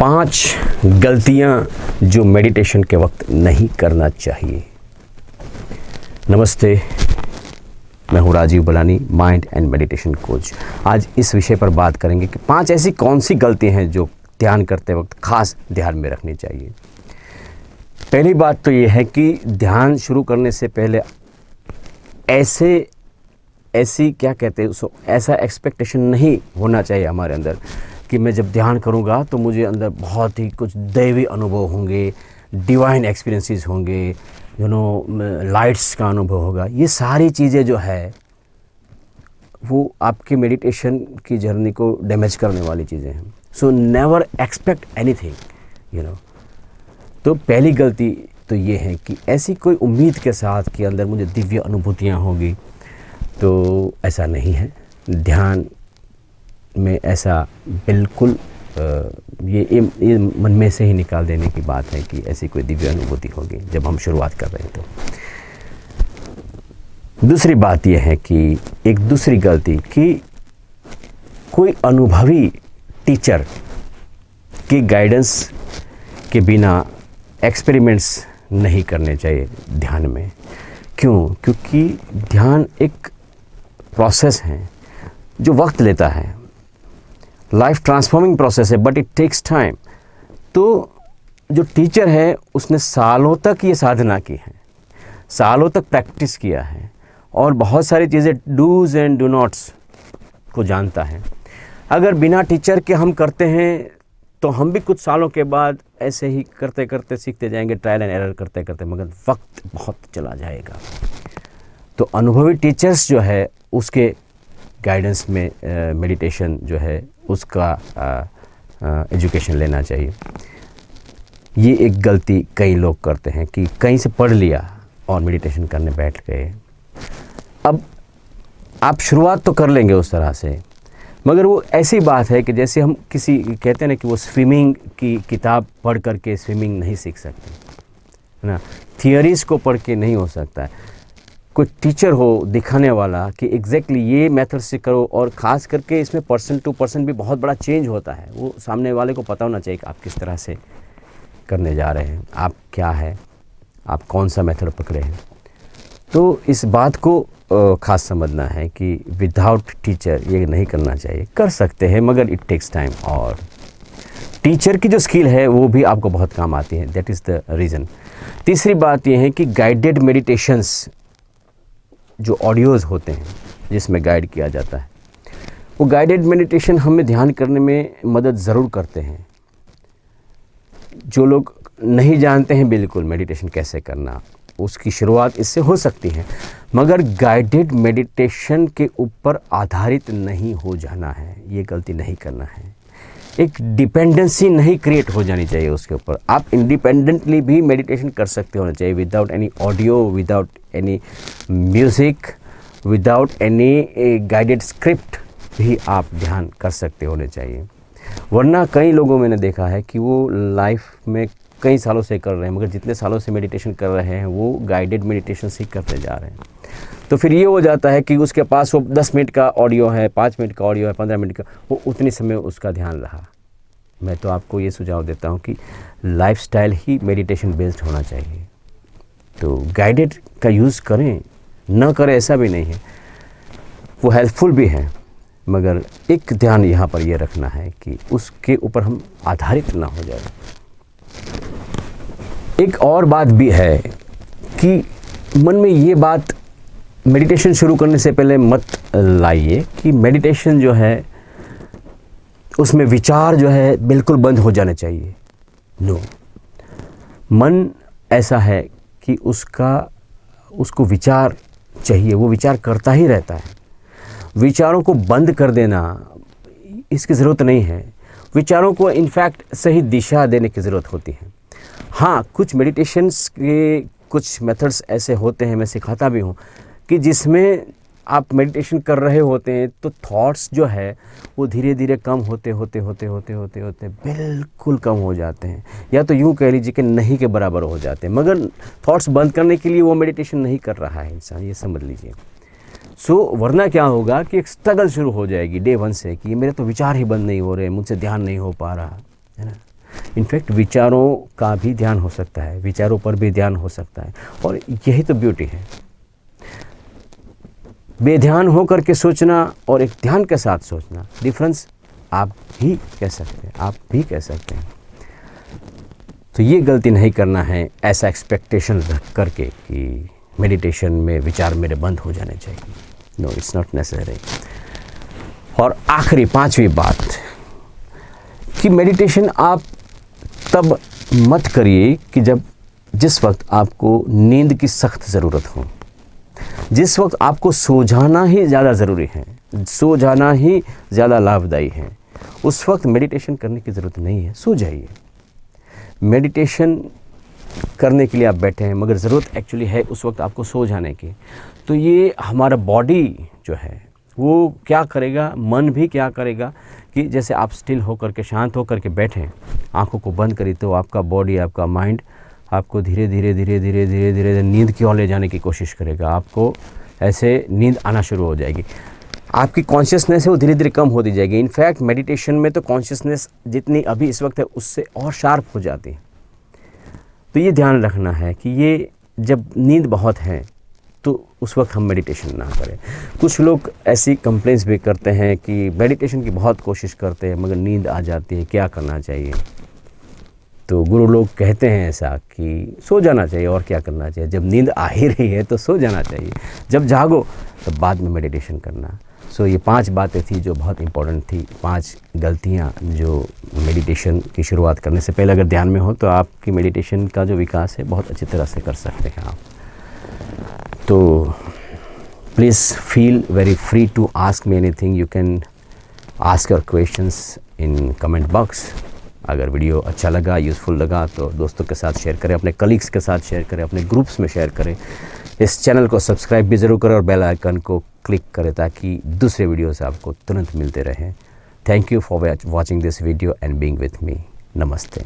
5 गलतियां जो मेडिटेशन के वक्त नहीं करना चाहिए। नमस्ते, मैं हूं Rajiv Balani, mind and meditation coach. आज इस विषय पर बात करेंगे कि 5 ऐसी कौन सी गलतियां हैं जो ध्यान करते वक्त खास ध्यान में रखनी चाहिए। पहली बात तो ये है कि ध्यान शुरू करने से पहले ऐसी क्या कहते हैं उसको, ऐसा एक्सपेक्टेशन नहीं होना चाहिए हमारे अंदर कि मैं जब ध्यान करूँगा तो मुझे अंदर बहुत ही कुछ दैवी अनुभव होंगे, डिवाइन एक्सपीरियंसेस होंगे, लाइट्स का अनुभव होगा। ये सारी चीज़ें जो है वो आपके मेडिटेशन की जर्नी को डैमेज करने वाली चीज़ें हैं। सो नेवर एक्सपेक्ट एनीथिंग, तो पहली गलती तो ये है कि ऐसी कोई उम्मीद के साथ कि अंदर मुझे दिव्य अनुभूतियाँ होगी, तो ऐसा नहीं है। ध्यान में ऐसा बिल्कुल ये मन में से ही निकाल देने की बात है कि ऐसी कोई दिव्य अनुभूति होगी जब हम शुरुआत कर रहे हैं। तो दूसरी बात यह है कि एक दूसरी गलती कि कोई अनुभवी टीचर की गाइडेंस के बिना एक्सपेरिमेंट्स नहीं करने चाहिए ध्यान में। क्यों? क्योंकि ध्यान एक प्रोसेस है जो वक्त लेता है, लाइफ ट्रांसफॉर्मिंग प्रोसेस है, बट इट टेक्स टाइम। तो जो टीचर है उसने सालों तक ये साधना की है, सालों तक प्रैक्टिस किया है और बहुत सारी चीज़ें डूज एंड डू नॉट्स को जानता है। अगर बिना टीचर के हम करते हैं तो हम भी कुछ सालों के बाद ऐसे ही करते करते सीखते जाएंगे, ट्रायल एंड एरर करते करते, मगर वक्त बहुत चला जाएगा। तो अनुभवी टीचर्स जो है उसके गाइडेंस में मेडिटेशन जो है उसका एजुकेशन लेना चाहिए। ये एक गलती कई लोग करते हैं कि कहीं से पढ़ लिया और मेडिटेशन करने बैठ गए। अब आप शुरुआत तो कर लेंगे उस तरह से, मगर वो ऐसी बात है कि जैसे हम किसी कहते हैं ना कि वो स्विमिंग की किताब पढ़ करके स्विमिंग नहीं सीख सकते, है ना। थियरीज़ को पढ़ के नहीं हो सकता है। कोई टीचर हो दिखाने वाला कि एग्जैक्टली ये मेथड से करो, और ख़ास करके इसमें पर्सन टू पर्सन भी बहुत बड़ा चेंज होता है। वो सामने वाले को पता होना चाहिए कि आप किस तरह से करने जा रहे हैं, आप क्या है, आप कौन सा मेथड पकड़े हैं। तो इस बात को ख़ास समझना है कि विदाउट टीचर ये नहीं करना चाहिए। कर सकते हैं मगर इट टेक्स टाइम, और टीचर की जो स्किल है वो भी आपको बहुत काम आती है। That is the reason. तीसरी बात ये है कि गाइडेड मेडिटेशंस जो ऑडियोज़ होते हैं जिसमें गाइड किया जाता है, वो गाइडेड मेडिटेशन हमें ध्यान करने में मदद ज़रूर करते हैं। जो लोग नहीं जानते हैं बिल्कुल मेडिटेशन कैसे करना, उसकी शुरुआत इससे हो सकती है, मगर गाइडेड मेडिटेशन के ऊपर आधारित नहीं हो जाना है। ये गलती नहीं करना है। एक डिपेंडेंसी नहीं क्रिएट हो जानी चाहिए उसके ऊपर। आप इंडिपेंडेंटली भी मेडिटेशन कर सकते होना चाहिए, without any audio, without any music, without any guided script भी आप ध्यान कर सकते होने चाहिए। वरना कई लोगों मैंने देखा है कि वो लाइफ में कई सालों से कर रहे हैं, मगर जितने सालों से मेडिटेशन कर रहे हैं वो गाइडेड मेडिटेशन ही करते जा रहे हैं। तो फिर ये हो जाता है कि उसके पास वो 10 मिनट का ऑडियो है, 5 मिनट का ऑडियो है, 15 मिनट का, वो उतनी समय उसका ध्यान रहा। मैं तो आपको ये सुझाव देता हूँ कि लाइफस्टाइल ही मेडिटेशन बेस्ड होना चाहिए। तो गाइडेड का यूज़ करें, न करें ऐसा भी नहीं है, वो हेल्पफुल भी है, मगर एक ध्यान यहाँ पर ये रखना है कि उसके ऊपर हम आधारित ना हो जाए। एक और बात भी है कि मन में ये बात मेडिटेशन शुरू करने से पहले मत लाइए कि मेडिटेशन जो है उसमें विचार जो है बिल्कुल बंद हो जाने चाहिए। नो, मन ऐसा है कि उसको विचार चाहिए, वो विचार करता ही रहता है। विचारों को बंद कर देना इसकी ज़रूरत नहीं है। विचारों को इनफैक्ट सही दिशा देने की ज़रूरत होती है। हाँ, कुछ मेडिटेशंस के कुछ मेथड्स ऐसे होते हैं, मैं सिखाता भी हूँ, कि जिसमें आप मेडिटेशन कर रहे होते हैं तो थॉट्स जो है वो धीरे धीरे कम होते होते बिल्कुल कम हो जाते हैं, या तो यूँ कह लीजिए कि नहीं के बराबर हो जाते हैं। मगर थॉट्स बंद करने के लिए वो मेडिटेशन नहीं कर रहा है इंसान, ये समझ लीजिए। वरना क्या होगा कि एक स्ट्रगल शुरू हो जाएगी डे 1 से कि मेरे तो विचार ही बंद नहीं हो रहे, मुझसे ध्यान नहीं हो पा रहा है ना। इनफैक्ट विचारों का भी ध्यान हो सकता है, विचारों पर भी ध्यान हो सकता है। और यही तो ब्यूटी है, बेध्यान होकर के सोचना और एक ध्यान के साथ सोचना, डिफरेंस आप भी कह सकते हैं, आप भी कह सकते हैं। तो ये गलती नहीं करना है ऐसा एक्सपेक्टेशन रख करके कि मेडिटेशन में विचार मेरे बंद हो जाने चाहिए। No, it's not necessary. और आखिरी 5वीं बात कि मेडिटेशन आप तब मत करिए कि जिस वक्त आपको नींद की सख्त ज़रूरत हो, जिस वक्त आपको सो जाना ही ज़्यादा ज़रूरी है, सो जाना ही ज़्यादा लाभदायी है, उस वक्त मेडिटेशन करने की ज़रूरत नहीं है। सो जाइए। मेडिटेशन करने के लिए आप बैठे हैं मगर ज़रूरत एक्चुअली है उस वक्त आपको सो जाने की। तो ये हमारा बॉडी जो है वो क्या करेगा, मन भी क्या करेगा कि जैसे आप स्टिल होकर के, शांत होकर के बैठें, आंखों को बंद करिए, तो आपका बॉडी, आपका माइंड आपको धीरे धीरे नींद की ओर ले जाने की कोशिश करेगा। आपको ऐसे नींद आना शुरू हो जाएगी। आपकी कॉन्शियसनेस है वो धीरे धीरे कम होती जाएगी। इनफैक्ट मेडिटेशन में तो कॉन्शियसनेस जितनी अभी इस वक्त है उससे और शार्प हो जाती है। तो ये ध्यान रखना है कि ये जब नींद बहुत है तो उस वक्त हम मेडिटेशन ना करें। कुछ लोग ऐसी कंप्लेंट्स भी करते हैं कि मेडिटेशन की बहुत कोशिश करते हैं मगर नींद आ जाती है, क्या करना चाहिए? तो गुरु लोग कहते हैं ऐसा कि सो जाना चाहिए, और क्या करना चाहिए? जब नींद आ ही रही है तो सो जाना चाहिए, जब जागो तो बाद में मेडिटेशन करना। सो ये 5 बातें थी जो बहुत इम्पोर्टेंट थी, 5 गलतियाँ जो मेडिटेशन की शुरुआत करने से पहले अगर ध्यान में हो तो आपकी मेडिटेशन का जो विकास है बहुत अच्छी तरह से कर सकते हैं आप। तो please feel very free to ask me anything. You can ask your questions in comment box. अगर वीडियो अच्छा लगा, यूज़फुल लगा तो दोस्तों के साथ शेयर करें, अपने कलीग्स के साथ शेयर करें, अपने ग्रुप्स में शेयर करें। इस चैनल को सब्सक्राइब भी ज़रूर करें और बेल आइकन को क्लिक करें ताकि दूसरे वीडियोस आपको तुरंत मिलते रहें। Thank you for watching this video and being with me. नमस्ते।